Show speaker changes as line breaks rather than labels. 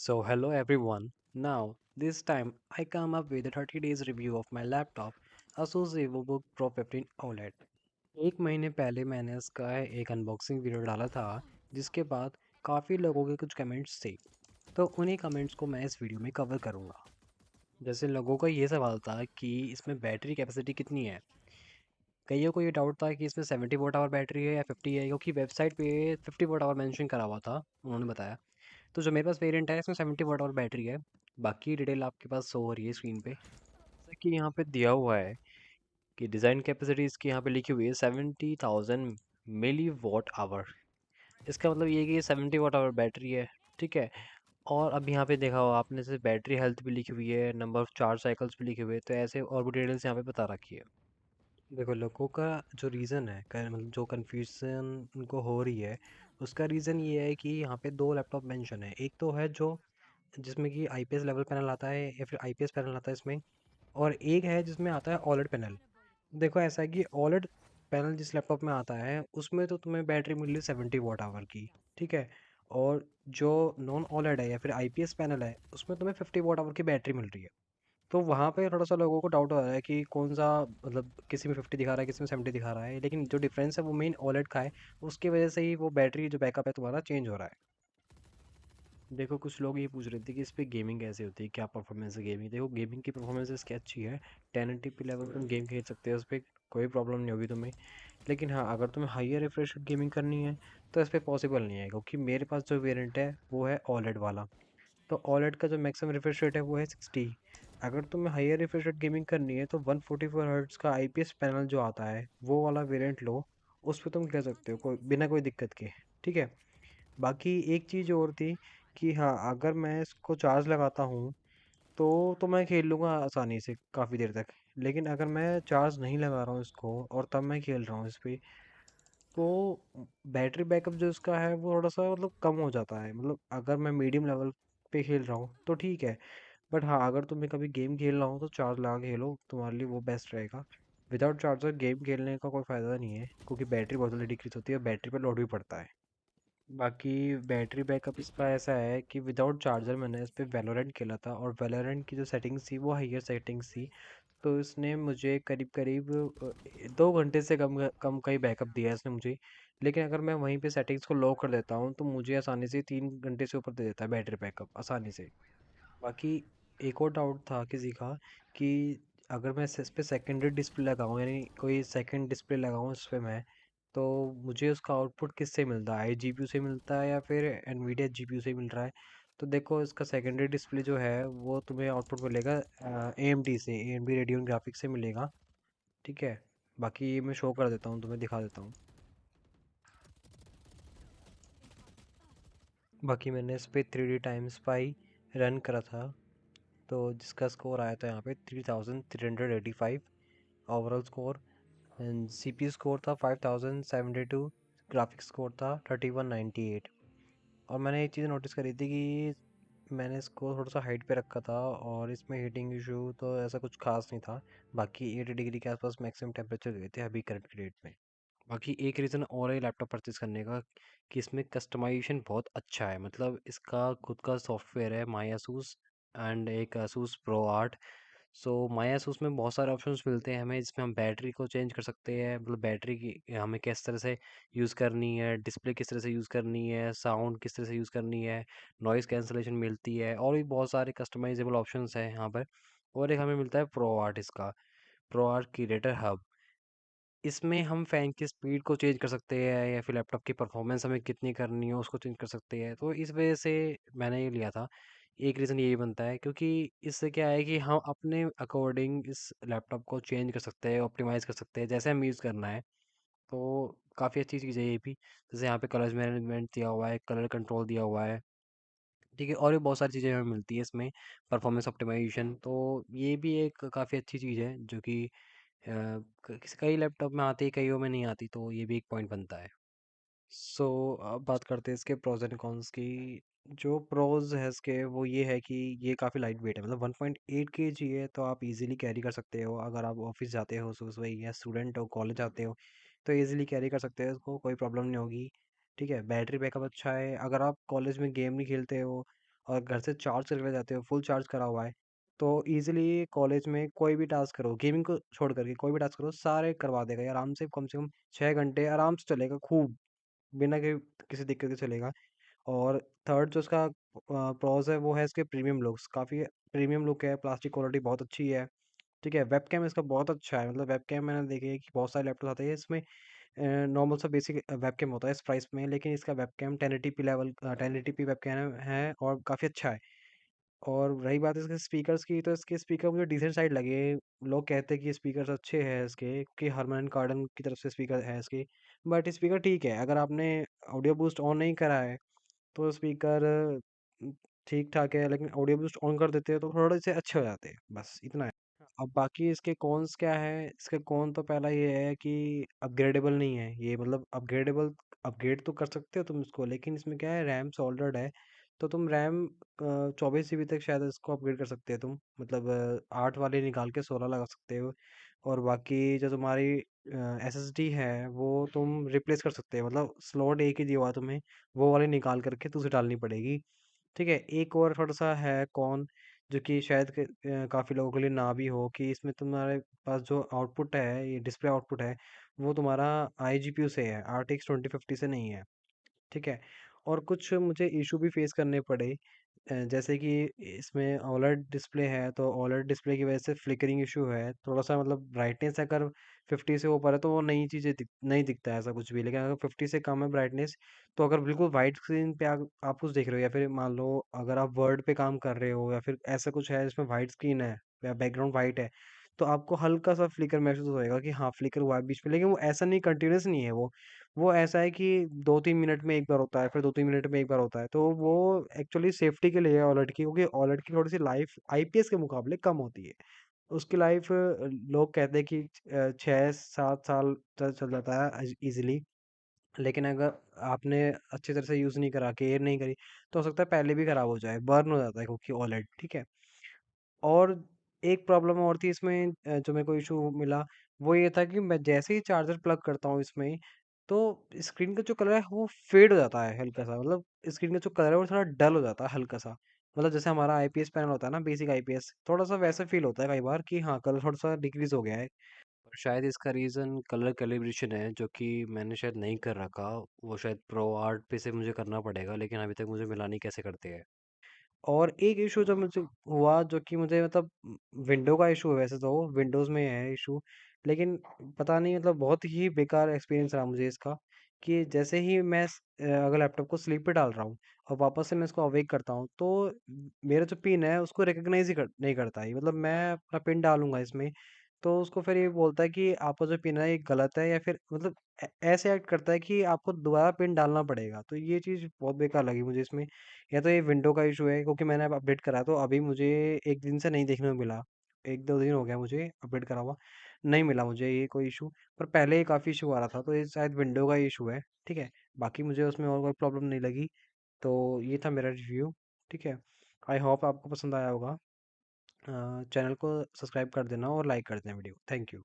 So hello everyone. Now, this time I come up with a 30 days review of my laptop Asus EvoBook Pro 15 OLED। एक महीने पहले मैंने इसका एक unboxing video डाला था जिसके बाद काफ़ी लोगों के कुछ कमेंट्स थे। तो उन्हीं कमेंट्स को मैं इस वीडियो में कवर करूँगा। जैसे लोगों का ये सवाल था कि इसमें बैटरी कैपेसिटी कितनी है। कईयों को ये डाउट था कि इसमें 70 वोट आवर बैटरी है या 50 है, क्योंकि वेबसाइट पे 50 वोट आवर मेंशन करा हुआ था, उन्होंने बताया। तो जो मेरे पास वेरिएंट है इसमें 70 वॉट और बैटरी है। बाकी डिटेल आपके पास शो हो रही है स्क्रीन पे, जैसा कि यहाँ पे दिया हुआ है कि डिज़ाइन कैपेसिटी इसकी यहाँ पे लिखी हुई है 70,000 मिली वॉट आवर। इसका मतलब ये है कि ये 70 वॉट आवर बैटरी है। ठीक है। और अब यहाँ पे देखा होगा आपने, जैसे बैटरी हेल्थ भी लिखी हुई है, नंबर ऑफ चार्ज साइकिल्स भी लिखे हुए हैं, तो ऐसे और भी डिटेल्स यहाँ पे बता रखी है। देखो, लोगों का जो रीज़न है मतलब जो कन्फ्यूज़न उनको हो रही है, उसका रीज़न ये है कि यहाँ पे दो लैपटॉप मेंशन है। एक तो है जो जिसमें कि आईपीएस लेवल पैनल आता है या फिर आईपीएस पैनल आता है इसमें, और एक है जिसमें आता है ओलेड पैनल। देखो, ऐसा है कि ओलेड पैनल जिस लैपटॉप में आता है उसमें तो तुम्हें बैटरी मिल रही है 70 वॉट आवर की। ठीक है। और जो नॉन ओलेड है या फिर आईपीएस पैनल है उसमें तुम्हें 50 वॉट आवर की बैटरी मिल रही है। तो वहाँ पे थोड़ा सा लोगों को डाउट हो रहा है कि कौन सा, मतलब किसी में 50 दिखा रहा है, किसी में 70 दिखा रहा है, लेकिन जो डिफरेंस है वो मेन ओलेड का है। उसकी वजह से ही वो बैटरी जो बैकअप है तुम्हारा चेंज हो रहा है। देखो, कुछ लोग ये पूछ रहे थे कि इस पे गेमिंग कैसे होती है, क्या परफॉर्मेंस है गेमिंग। देखो, गेमिंग की परफॉर्मेंस इसकी अच्छी है। 1080p लेवल तुम गेम खेल सकते हो उस पर, कोई प्रॉब्लम नहीं होगी तुम्हें। लेकिन हाँ, अगर तुम्हें हाइयर रिफ्रेश गेमिंग करनी है तो इस पर पॉसिबल नहीं है, क्योंकि मेरे पास जो वेरिएंट है वो है ओलेड वाला। तो ओलेड का जो मैक्सिमम रिफ्रेश रेट है वो है 60। अगर तुम्हें हाइयर रिफ्रेश रेट गेमिंग करनी है तो 144 हर्ट्ज का आईपीएस पैनल जो आता है वो वाला वेरिएंट लो। उस पर तुम खेल सकते हो कोई बिना कोई दिक्कत के। ठीक है। बाकी एक चीज़ और थी कि हाँ, अगर मैं इसको चार्ज लगाता हूँ तो मैं खेल लूँगा आसानी से काफ़ी देर तक। लेकिन अगर मैं चार्ज नहीं लगा रहा हूँ इसको और तब मैं खेल रहा हूँ इस पे, तो बैटरी बैकअप जो इसका है वो थोड़ा सा मतलब कम हो जाता है। मतलब अगर मैं मीडियम लेवल पे खेल रहा हूँ तो ठीक है। बट हाँ, अगर तुम्हें कभी गेम खेलना हो तो चार्ज लगा के खेलो, तुम्हारे लिए वो बेस्ट रहेगा। विदाउट चार्जर गेम खेलने का कोई फ़ायदा नहीं है, क्योंकि बैटरी बहुत जल्दी डिक्रीज होती है और बैटरी पर लोड भी पड़ता है। बाकी बैटरी बैकअप इसका ऐसा है कि विदाउट चार्जर मैंने इस पे वैलोरेंट खेला था, और वैलोरेंट की जो सेटिंग्स थी वो हाइयर सेटिंग्स थी। तो इसने मुझे करीब करीब 2 घंटे से कम कम का ही बैकअप दिया है इसने मुझे। लेकिन अगर मैं वहीं पे सेटिंग्स को लो कर देता हूँ तो मुझे आसानी से 3 घंटे से ऊपर दे देता है बैटरी बैकअप आसानी से। बाकी एक और डाउट था किसी का कि अगर मैं इस पे सेकेंडरी डिस्प्ले लगाऊं, यानी कोई सेकंड डिस्प्ले लगाऊं इस पे मैं, तो मुझे उसका आउटपुट किससे मिलता है, जीपीयू से मिलता है या फिर एनवीडिया जीपीयू से मिल रहा है। तो देखो, इसका सेकेंडरी डिस्प्ले जो है वो तुम्हें आउटपुट मिलेगा एएमडी से, एएमडी रेडियन ग्राफिक्स से मिलेगा। ठीक है। बाकी ये मैं शो कर देता हूँ, तुम्हें दिखा देता हूँ। बाकी मैंने इस पे 3D टाइम्स पाई रन करा था, तो जिसका स्कोर आया था यहाँ पे 3385 overall score. And CPU score था 5072, ग्राफिक्स स्कोर था 3198। और मैंने एक चीज़ नोटिस करी थी कि मैंने इसको थोड़ा सा हाइट पे रखा था और इसमें हीटिंग इशू तो ऐसा कुछ खास नहीं था। बाकी 8 डिग्री के आसपास मैक्सिमम टेम्परेचर गए थे अभी करंट की डेट में। बाकी एक रीज़न और है लैपटॉप परचेज़ करने का कि इसमें कस्टमाइजेशन बहुत अच्छा है। मतलब इसका खुद का सॉफ्टवेयर है माई asus, एंड एक asus प्रो आर्ट। सो माई asus में बहुत सारे ऑप्शंस मिलते हैं हमें, जिसमें हम बैटरी को चेंज कर सकते हैं, मतलब बैटरी की हमें किस तरह से यूज़ करनी है, डिस्प्ले किस तरह से यूज़ करनी है, साउंड किस तरह से यूज़ करनी है, नॉइज़ कैंसलेशन मिलती है, और भी बहुत सारे कस्टमाइजेबल ऑप्शंस हैं यहाँ पर। और एक हमें मिलता है प्रो आर्ट, इसका प्रो आर्ट क्रिएटर हब। इसमें हम फ़ैन की स्पीड को चेंज कर सकते हैं या फिर लैपटॉप की परफॉर्मेंस हमें कितनी करनी है उसको चेंज कर सकते हैं। तो इस वजह से मैंने ये लिया था। एक रीज़न यही बनता है, क्योंकि इससे क्या है कि हम अपने अकॉर्डिंग इस लैपटॉप को चेंज कर सकते हैं, ऑप्टिमाइज़ कर सकते हैं, जैसे हमें यूज़ करना है। तो काफ़ी अच्छी चीज़ है ये भी। जैसे यहाँ पे कलर मैनेजमेंट दिया हुआ है, कलर कंट्रोल दिया हुआ है। ठीक है। और भी बहुत सारी चीज़ें हमें मिलती है इसमें, परफॉर्मेंस ऑप्टिमाइजेशन। तो ये भी एक काफ़ी अच्छी चीज़ है जो कि कई लैपटॉप में आती है, कईयों में नहीं आती, तो ये भी एक पॉइंट बनता है। सो अब बात करते हैं इसके प्रोज एंड कॉन्स की। जो प्रोज है इसके वो ये है कि ये काफ़ी लाइट वेट है, मतलब 1.8 kg है, तो आप इजीली कैरी कर सकते हो। अगर आप ऑफिस जाते हो सुबह सुबह या स्टूडेंट हो, कॉलेज जाते हो, तो इजीली कैरी कर सकते हो इसको, कोई प्रॉब्लम नहीं होगी। ठीक है। बैटरी बैकअप अच्छा है। अगर आप कॉलेज में गेम नहीं खेलते हो और घर से चार्ज करके ले जाते हो, फुल चार्ज करा हुआ है, तो ईज़िली कॉलेज में कोई भी टास्क करो, गेमिंग को छोड़ कर के कोई भी टास्क करो, सारे करवा देगा ये आराम से कम 6 घंटे आराम से चलेगा खूब, बिना के किसी दिक्कत के चलेगा। और थर्ड जो इसका प्रोस है वो है इसके प्रीमियम लुक्स, काफ़ी प्रीमियम लुक है, प्लास्टिक क्वालिटी बहुत अच्छी है। ठीक है, वेबकैम इसका बहुत अच्छा है, मतलब वेबकैम मैंने देखी है कि बहुत सारे लैपटॉप आते हैं इसमें नॉर्मल सा बेसिक वेबकैम होता है इस प्राइस में, लेकिन इसका webcam 1080p level 1080p webcam है और काफ़ी अच्छा है। और रही बात इसके स्पीकर्स की, तो इसके स्पीकर मुझे डिसेंट साइड लगे। लोग कहते हैं कि स्पीकर्स अच्छे हैं इसके, क्योंकि हरमन कार्डन की तरफ से स्पीकर है इसके, बट स्पीकर ठीक है। अगर आपने ऑडियो बूस्ट ऑन नहीं करा है तो स्पीकर ठीक ठाक है, लेकिन ऑडियो बूस्ट ऑन कर देते हैं तो थोड़े से अच्छे हो जाते हैं, बस इतना है। अब बाकी इसके कॉन्स क्या है, इसके कॉन तो पहला ये है कि अपग्रेडेबल नहीं है ये, मतलब अपग्रेड तो कर सकते हो तुम इसको, लेकिन इसमें क्या है, रैम सोल्डर्ड है, तो तुम रैम 24 GB तक शायद इसको अपग्रेड कर सकते हो तुम, मतलब 8 वाले निकाल के 16 लगा सकते हो। और बाकी जो तुम्हारी SSD है वो तुम रिप्लेस कर सकते हो, मतलब स्लॉट एक ही दिया हुआ है तुम्हें, वो वाली निकाल करके तुझे डालनी पड़ेगी। ठीक है, एक और थोड़ा-सा है कॉन, जो कि शायद काफ़ी लोगों के लिए ना भी हो, कि इसमें तुम्हारे पास जो आउटपुट है, ये डिस्प्ले आउटपुट है, वो तुम्हारा iGPU से है, RTX 2050 से नहीं है। ठीक है, और कुछ मुझे इशू भी फेस करने पड़े, जैसे कि इसमें ओलेड डिस्प्ले है, तो ओलेड डिस्प्ले की वजह से फ्लिकरिंग इशू है थोड़ा सा, मतलब ब्राइटनेस अगर 50 से ऊपर है तो वो नई चीज़ें नहीं दिखता है ऐसा कुछ भी, लेकिन अगर 50 से कम है ब्राइटनेस, तो अगर बिल्कुल वाइट स्क्रीन पे आप कुछ देख रहे हो, या फिर मान लो अगर आप वर्ड पे काम कर रहे हो, या फिर ऐसा कुछ है जिसमें वाइट स्क्रीन है या बैकग्राउंड वाइट है, तो आपको हल्का सा फ्लिकर महसूस होएगा कि हाँ फ्लिकर हुआ है बीच में, लेकिन वो ऐसा नहीं, कंटिन्यूस नहीं है वो ऐसा है कि 2-3 मिनट में एक बार होता है, फिर 2-3 मिनट में एक बार होता है। तो वो एक्चुअली सेफ्टी के लिए है OLED की, क्योंकि OLED की थोड़ी-सी लाइफ IPS के मुकाबले कम होती है। उसकी लाइफ लोग कहते हैं कि 6-7 साल चल जाता है ईज़िली, लेकिन अगर आपने अच्छी तरह से यूज़ नहीं करा, केयर नहीं करी, तो हो सकता है पहले भी खराब हो जाए, बर्न हो जाता है क्योंकि OLED, ठीक है? और एक प्रॉब्लम और थी इसमें, जो मेरे को इशू मिला, वो ये था कि मैं जैसे ही चार्जर प्लग करता हूँ इसमें, तो स्क्रीन का जो कलर है वो फेड हो जाता है हल्का सा, मतलब स्क्रीन का जो कलर है वो थोड़ा डल हो जाता है हल्का सा, मतलब जैसे हमारा IPS पैनल होता है ना, बेसिक IPS, थोड़ा सा वैसा फील होता है कई बार कि हाँ कलर थोड़ा सा डिक्रीज हो गया है। और शायद इसका रीज़न कलर कैलिब्रेशन है, जो कि मैंने शायद नहीं कर रखा, वो शायद प्रो आर्ट पे से मुझे करना पड़ेगा, लेकिन अभी तक मुझे मिला नहीं कैसे करते हैं। और एक इशू जो मुझे हुआ, जो कि मुझे मतलब विंडो का इशू है, वैसे तो विंडोज़ में है इशू, लेकिन पता नहीं, मतलब बहुत ही बेकार एक्सपीरियंस रहा मुझे इसका, कि जैसे ही मैं अगर लैपटॉप को स्लीप पे डाल रहा हूँ और वापस से मैं इसको अवेक करता हूँ, तो मेरा जो पिन है उसको रिकॉग्नाइज ही नहीं करता है, मतलब मैं अपना पिन डालूंगा इसमें, तो उसको फिर ये बोलता है कि आपका जो पिन है ये गलत है, या फिर मतलब ऐसे एक्ट करता है कि आपको दोबारा पिन डालना पड़ेगा, तो ये चीज़ बहुत बेकार लगी मुझे इसमें। या तो ये विंडो का इशू है, क्योंकि मैंने अब अपडेट करा, तो अभी मुझे एक दिन से नहीं देखने को मिला, एक दो दिन हो गया मुझे अपडेट करा हुआ, नहीं मिला मुझे ये कोई इशू, पर पहले ये काफ़ी इशू आ रहा था, तो ये शायद विंडो का इशू है। ठीक है, बाकी मुझे उसमें और कोई प्रॉब्लम नहीं लगी। तो ये था मेरा रिव्यू। ठीक है, आई होप आपको पसंद आया होगा। चैनल को सब्सक्राइब कर देना और लाइक कर देना वीडियो। Thank you.